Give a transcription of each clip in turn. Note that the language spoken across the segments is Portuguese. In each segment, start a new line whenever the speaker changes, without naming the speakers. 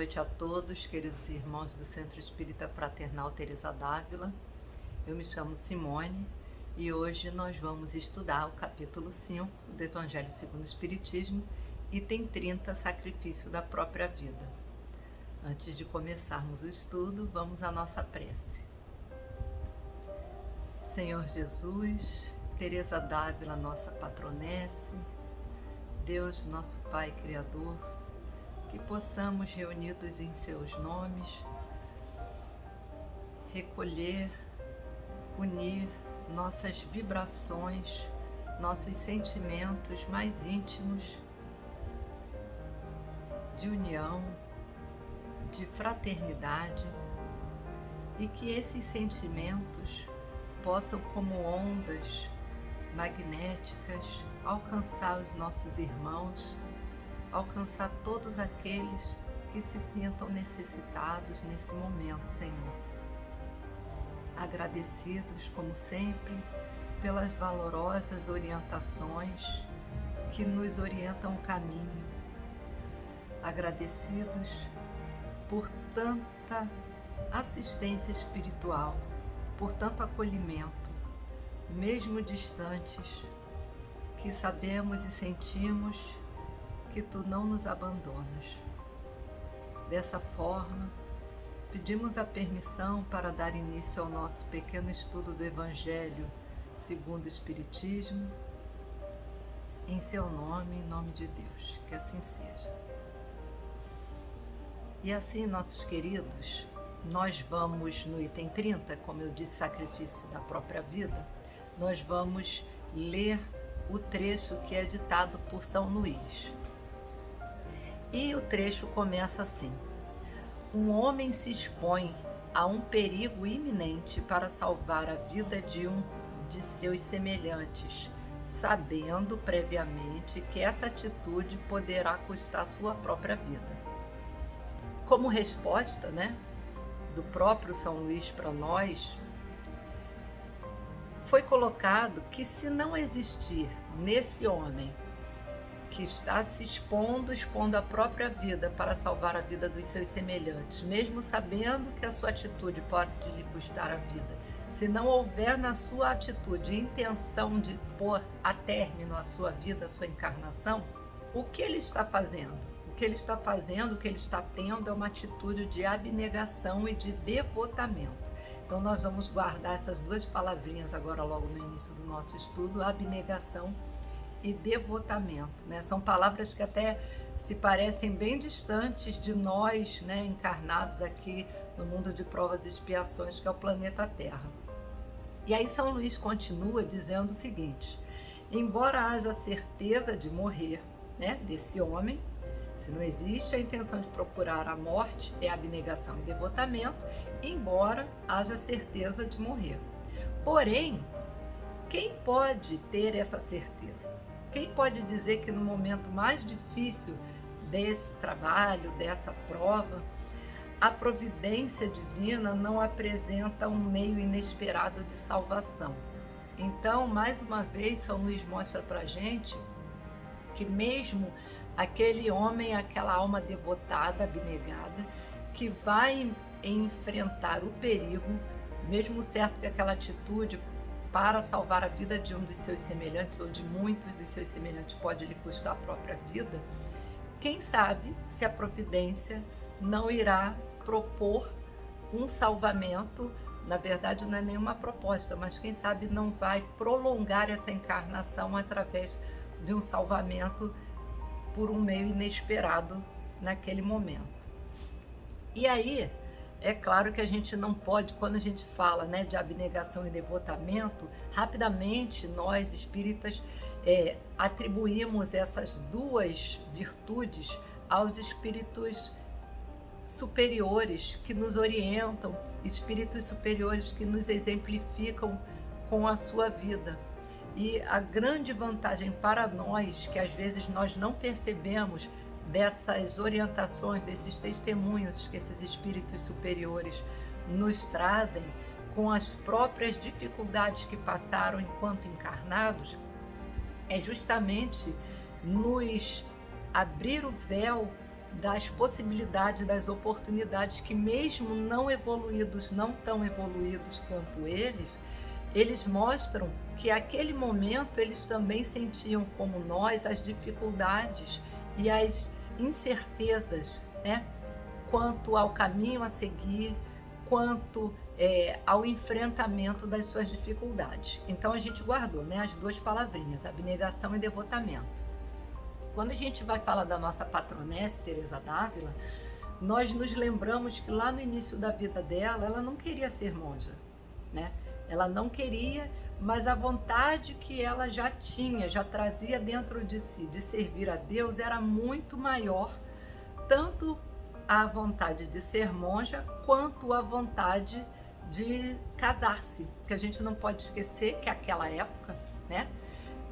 noite a todos, queridos irmãos do Centro Espírita Fraternal Teresa d'Ávila. Eu me chamo Simone e hoje nós vamos estudar o capítulo 5 do Evangelho segundo o Espiritismo, item 30, Sacrifício da Própria Vida. Antes de começarmos o estudo, vamos à nossa prece. Senhor Jesus, Teresa d'Ávila, nossa patronesse, Deus, nosso Pai Criador, que possamos, reunidos em seus nomes, recolher, unir nossas vibrações, nossos sentimentos mais íntimos de união, de fraternidade, e que esses sentimentos possam, como ondas magnéticas, alcançar os nossos irmãos, alcançar todos aqueles que se sintam necessitados nesse momento, Senhor. Agradecidos, como sempre, pelas valorosas orientações que nos orientam o caminho. Agradecidos por tanta assistência espiritual, por tanto acolhimento, mesmo distantes, que sabemos e sentimos que Tu não nos abandonas. Dessa forma, pedimos a permissão para dar início ao nosso pequeno estudo do Evangelho segundo o Espiritismo, em Seu nome, em nome de Deus, que assim seja. E assim, nossos queridos, nós vamos no item 30, como eu disse, Sacrifício da Própria Vida, nós vamos ler o trecho que é ditado por São Luís. E o trecho começa assim: um homem se expõe a um perigo iminente para salvar a vida de um de seus semelhantes, sabendo previamente que essa atitude poderá custar sua própria vida. Como resposta, do próprio São Luís para nós, foi colocado que se não existir nesse homem que está se expondo a própria vida para salvar a vida dos seus semelhantes, mesmo sabendo que a sua atitude pode lhe custar a vida, se não houver na sua atitude intenção de pôr a término a sua vida, a sua encarnação, o que ele está fazendo? O que ele está fazendo, o que ele está tendo é uma atitude de abnegação e de devotamento. Então nós vamos guardar essas duas palavrinhas agora logo no início do nosso estudo, abnegação e devotamento, São palavras que até se parecem bem distantes de nós, encarnados aqui no mundo de provas e expiações, que é o planeta Terra. E aí São Luís continua dizendo o seguinte: embora haja certeza de morrer, desse homem, se não existe a intenção de procurar a morte, é abnegação e devotamento, embora haja certeza de morrer. Porém, quem pode ter essa certeza? Quem pode dizer que no momento mais difícil desse trabalho, dessa prova, a providência divina não apresenta um meio inesperado de salvação? Então, mais uma vez, São Luís mostra para a gente que mesmo aquele homem, aquela alma devotada, abnegada, que vai enfrentar o perigo, mesmo certo que aquela atitude para salvar a vida de um dos seus semelhantes ou de muitos dos seus semelhantes pode lhe custar a própria vida, quem sabe se a providência não irá propor um salvamento, na verdade não é nenhuma proposta, mas quem sabe não vai prolongar essa encarnação através de um salvamento por um meio inesperado naquele momento. E aí, é claro que a gente não pode, quando a gente fala de abnegação e devotamento, rapidamente nós espíritas atribuímos essas duas virtudes aos espíritos superiores que nos orientam, espíritos superiores que nos exemplificam com a sua vida. E a grande vantagem para nós, que às vezes nós não percebemos dessas orientações, desses testemunhos que esses espíritos superiores nos trazem com as próprias dificuldades que passaram enquanto encarnados, é justamente nos abrir o véu das possibilidades, das oportunidades que mesmo não evoluídos, não tão evoluídos quanto eles mostram que aquele momento eles também sentiam como nós as dificuldades e as incertezas, né? Quanto ao caminho a seguir, quanto ao enfrentamento das suas dificuldades. Então a gente guardou, né, as duas palavrinhas, abnegação e devotamento. Quando a gente vai falar da nossa patronessa, Teresa d'Ávila, nós nos lembramos que lá no início da vida dela, ela não queria ser monja, né? Ela não queria, mas a vontade que ela já tinha, já trazia dentro de si, de servir a Deus, era muito maior, tanto a vontade de ser monja, quanto a vontade de casar-se. Porque a gente não pode esquecer que aquela época, né,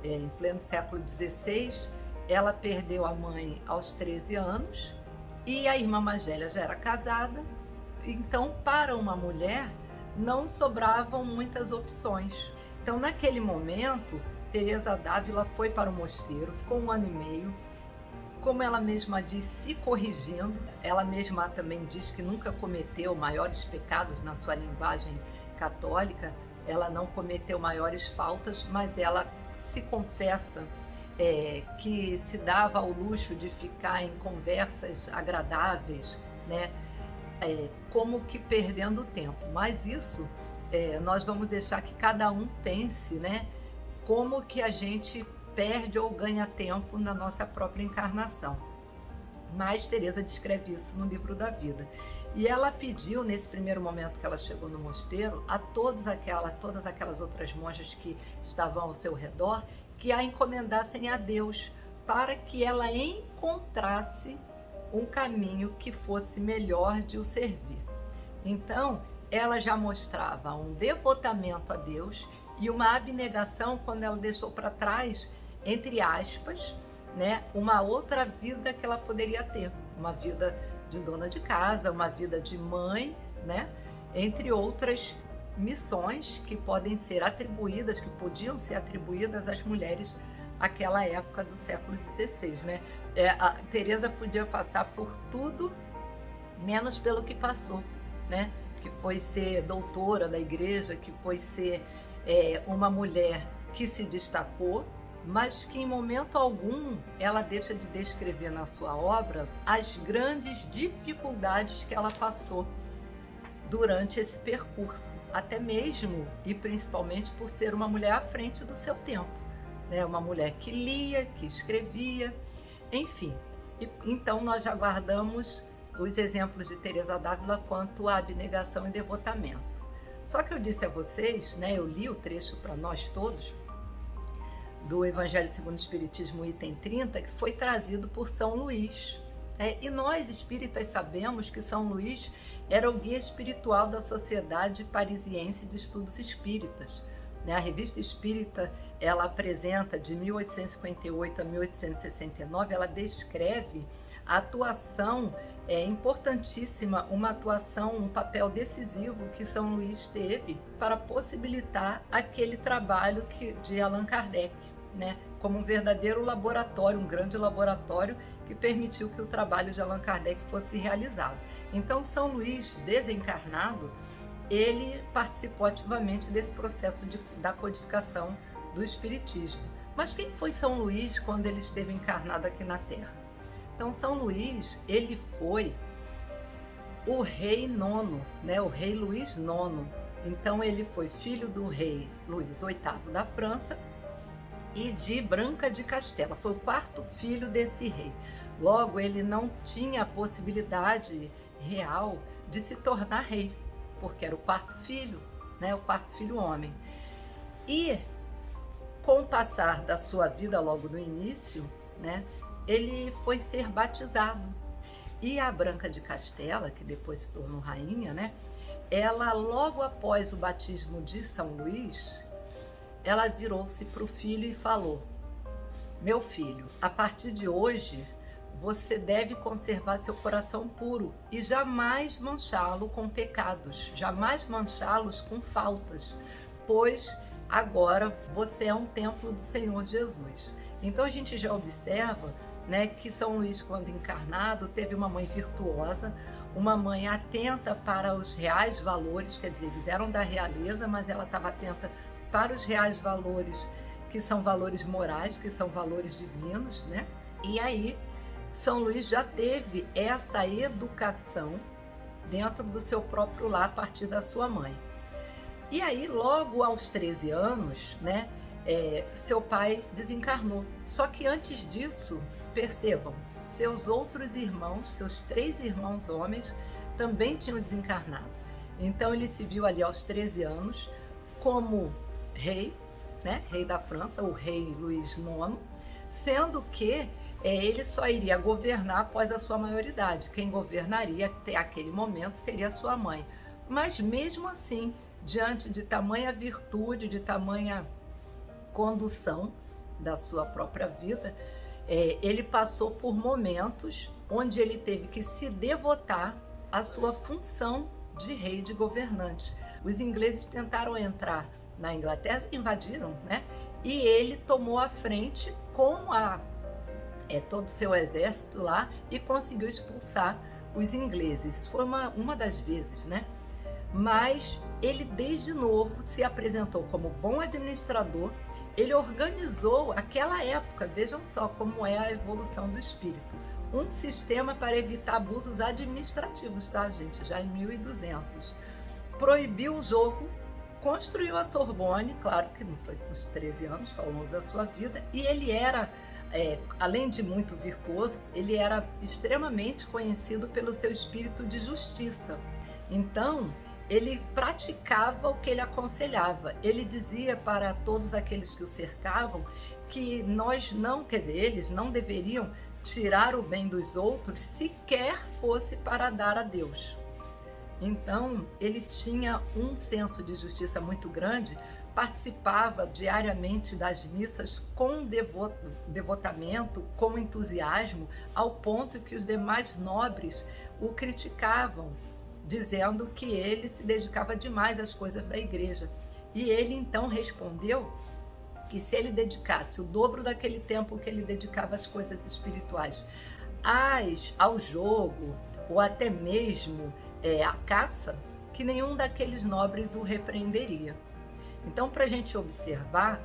em pleno século XVI, ela perdeu a mãe aos 13 anos e a irmã mais velha já era casada. Então, para uma mulher, não sobravam muitas opções. Então, naquele momento, Teresa d'Ávila foi para o mosteiro, ficou 1 ano e meio, como ela mesma diz, se corrigindo. Ela mesma também diz que nunca cometeu maiores pecados na sua linguagem católica, ela não cometeu maiores faltas, mas ela se confessa que se dava ao luxo de ficar em conversas agradáveis, né? Como que perdendo tempo. Mas isso nós vamos deixar que cada um pense, né? Como que a gente perde ou ganha tempo na nossa própria encarnação. Mas Teresa descreve isso no Livro da Vida. E ela pediu, nesse primeiro momento que ela chegou no mosteiro, a todas aquelas outras monjas que estavam ao seu redor, que a encomendassem a Deus, para que ela encontrasse um caminho que fosse melhor de o servir. Então, ela já mostrava um devotamento a Deus e uma abnegação quando ela deixou para trás, entre aspas, né, uma outra vida que ela poderia ter, uma vida de dona de casa, uma vida de mãe, né, entre outras missões que podem ser atribuídas, que podiam ser atribuídas às mulheres naquela época do século XVI, né? A Teresa podia passar por tudo menos pelo que passou, né? Que foi ser doutora da igreja, que foi ser uma mulher que se destacou, mas que em momento algum ela deixa de descrever na sua obra as grandes dificuldades que ela passou durante esse percurso, até mesmo e principalmente por ser uma mulher à frente do seu tempo, né? Uma mulher que lia, que escrevia, enfim. Então nós já guardamos os exemplos de Teresa d'Ávila quanto à abnegação e devotamento. Só que eu disse a vocês, né, eu li o trecho para nós todos, do Evangelho segundo o Espiritismo, item 30, que foi trazido por São Luís. E nós, espíritas, sabemos que São Luís era o guia espiritual da Sociedade Parisiense de Estudos Espíritas. A Revista Espírita, ela apresenta, de 1858 a 1869, ela descreve a atuação importantíssima, uma atuação, um papel decisivo que São Luís teve para possibilitar aquele trabalho de Allan Kardec, né? Como um verdadeiro laboratório, um grande laboratório que permitiu que o trabalho de Allan Kardec fosse realizado. Então, São Luís, desencarnado, ele participou ativamente desse processo da codificação do Espiritismo. Mas quem foi São Luís quando ele esteve encarnado aqui na Terra? Então, São Luís, ele foi o rei nono, né? O rei Luís IX. Então, ele foi filho do rei Luís VIII da França e de Branca de Castela. Foi o quarto filho desse rei. Logo, ele não tinha a possibilidade real de se tornar rei, porque era o quarto filho, né? O quarto filho homem. E com o passar da sua vida, logo no início, né, ele foi ser batizado. E a Branca de Castela, que depois se tornou rainha, né, ela, logo após o batismo de São Luís, ela virou-se para o filho e falou: meu filho, a partir de hoje, você deve conservar seu coração puro e jamais manchá-lo com pecados, jamais manchá-los com faltas, pois agora você é um templo do Senhor Jesus. Então a gente já observa né, que São Luís, quando encarnado, teve uma mãe virtuosa, uma mãe atenta para os reais valores, quer dizer, eles eram da realeza, mas ela estava atenta para os reais valores, que são valores morais, que são valores divinos, né? E aí, São Luís já teve essa educação dentro do seu próprio lar a partir da sua mãe. E aí, logo aos 13 anos, né, seu pai desencarnou. Só que antes disso, percebam, seus outros irmãos, seus 3 irmãos homens, também tinham desencarnado. Então ele se viu ali aos 13 anos como rei, né, rei da França, o rei Luís IX, sendo que ele só iria governar após a sua maioridade. Quem governaria até aquele momento seria a sua mãe. Mas mesmo assim, diante de tamanha virtude, de tamanha condução da sua própria vida, ele passou por momentos onde ele teve que se devotar à sua função de rei, de governante. Os ingleses tentaram entrar na Inglaterra, invadiram, né? E ele tomou a frente com todo o seu exército lá e conseguiu expulsar os ingleses. Foi uma das vezes, né? Mas ele desde novo se apresentou como bom administrador. Ele organizou aquela época, vejam só como é a evolução do espírito, um sistema para evitar abusos administrativos, tá, gente? Já em 1200. Proibiu o jogo, construiu a Sorbonne, claro que não foi com os 13 anos, foi ao longo da sua vida, e ele era, além de muito virtuoso, ele era extremamente conhecido pelo seu espírito de justiça. Então, ele praticava o que ele aconselhava. Ele dizia para todos aqueles que o cercavam que eles não deveriam tirar o bem dos outros, sequer fosse para dar a Deus. Então, ele tinha um senso de justiça muito grande, participava diariamente das missas com devotamento, com entusiasmo, ao ponto que os demais nobres o criticavam, dizendo que ele se dedicava demais às coisas da igreja. E ele então respondeu que se ele dedicasse o dobro daquele tempo que ele dedicava às coisas espirituais ao jogo, ou até mesmo à caça, que nenhum daqueles nobres o repreenderia. Então, para a gente observar,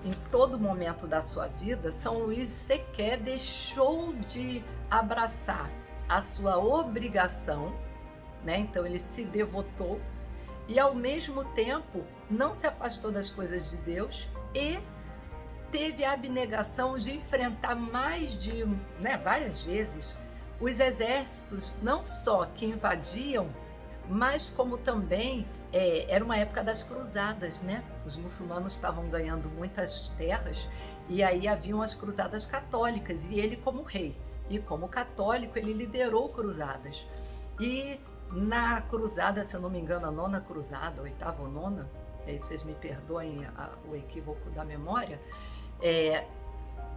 em todo momento da sua vida, São Luís sequer deixou de abraçar a sua obrigação, né? Então ele se devotou e ao mesmo tempo não se afastou das coisas de Deus e teve a abnegação de enfrentar várias vezes os exércitos, não só que invadiam, mas como também era uma época das cruzadas, né? Os muçulmanos estavam ganhando muitas terras e aí haviam as cruzadas católicas e ele, como rei e como católico, ele liderou cruzadas. E na cruzada, se eu não me engano, a 9ª cruzada, 8ª ou 9ª, aí vocês me perdoem o equívoco da memória,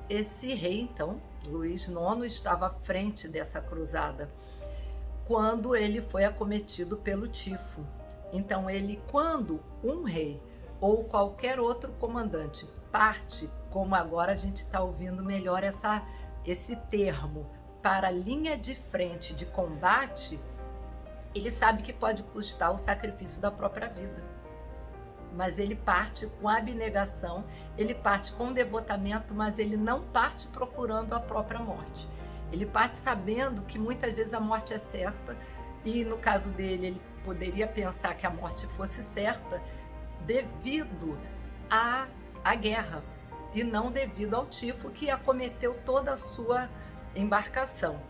esse rei, então, Luís IX, estava à frente dessa cruzada quando ele foi acometido pelo tifo. Então, quando um rei ou qualquer outro comandante parte, como agora a gente está ouvindo melhor esse termo, para a linha de frente de combate, ele sabe que pode custar o sacrifício da própria vida. Mas ele parte com abnegação, ele parte com devotamento, mas ele não parte procurando a própria morte. Ele parte sabendo que muitas vezes a morte é certa, e no caso dele, ele poderia pensar que a morte fosse certa devido à guerra, e não devido ao tifo que acometeu toda a sua embarcação.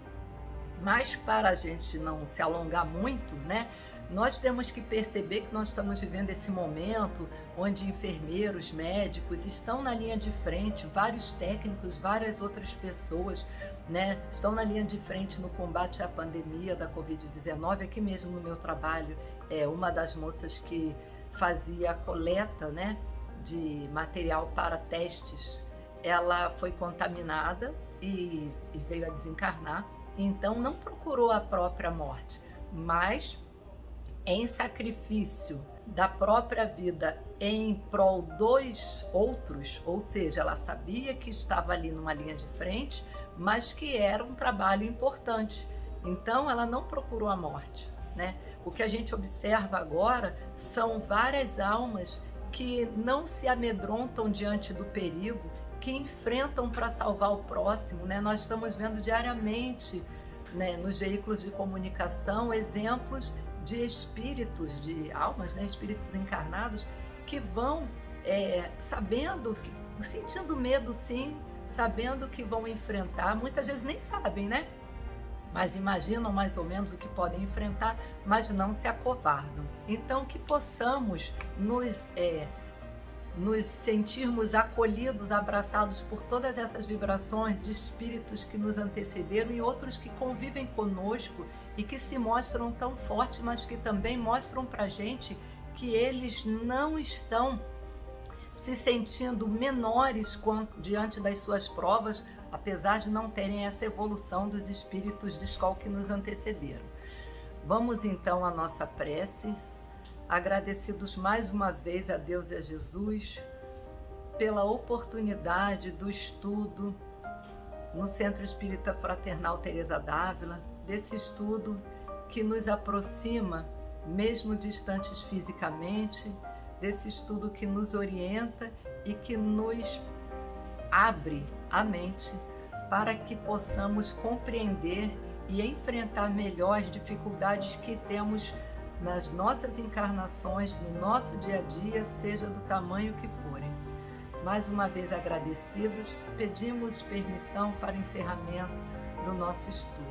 Mas para a gente não se alongar muito, né, nós temos que perceber que nós estamos vivendo esse momento onde enfermeiros, médicos estão na linha de frente, vários técnicos, várias outras pessoas, né, estão na linha de frente no combate à pandemia da Covid-19. Aqui mesmo no meu trabalho, uma das moças que fazia a coleta, né, de material para testes, ela foi contaminada e veio a desencarnar. Então não procurou a própria morte, mas em sacrifício da própria vida em prol dos outros, ou seja, ela sabia que estava ali numa linha de frente, mas que era um trabalho importante. Então ela não procurou a morte, né? O que a gente observa agora são várias almas que não se amedrontam diante do perigo, que enfrentam para salvar o próximo, né? Nós estamos vendo diariamente, né, nos veículos de comunicação, exemplos de espíritos, de almas, né, espíritos encarnados, que vão sabendo, sentindo medo sim, sabendo que vão enfrentar, muitas vezes nem sabem, né? Mas imaginam mais ou menos o que podem enfrentar, mas não se acovardam. Então que possamos nos sentirmos acolhidos, abraçados por todas essas vibrações de espíritos que nos antecederam e outros que convivem conosco e que se mostram tão fortes, mas que também mostram pra gente que eles não estão se sentindo menores diante das suas provas, apesar de não terem essa evolução dos espíritos de escola que nos antecederam. Vamos então à nossa prece, agradecidos mais uma vez a Deus e a Jesus pela oportunidade do estudo no Centro Espírita Fraternal Teresa d'Ávila, desse estudo que nos aproxima, mesmo distantes fisicamente, desse estudo que nos orienta e que nos abre a mente para que possamos compreender e enfrentar melhor as dificuldades que temos nas nossas encarnações, no nosso dia a dia, seja do tamanho que forem. Mais uma vez agradecidos, pedimos permissão para o encerramento do nosso estudo.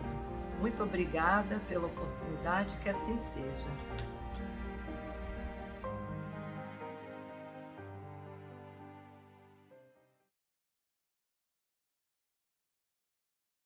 Muito obrigada pela oportunidade, que assim seja.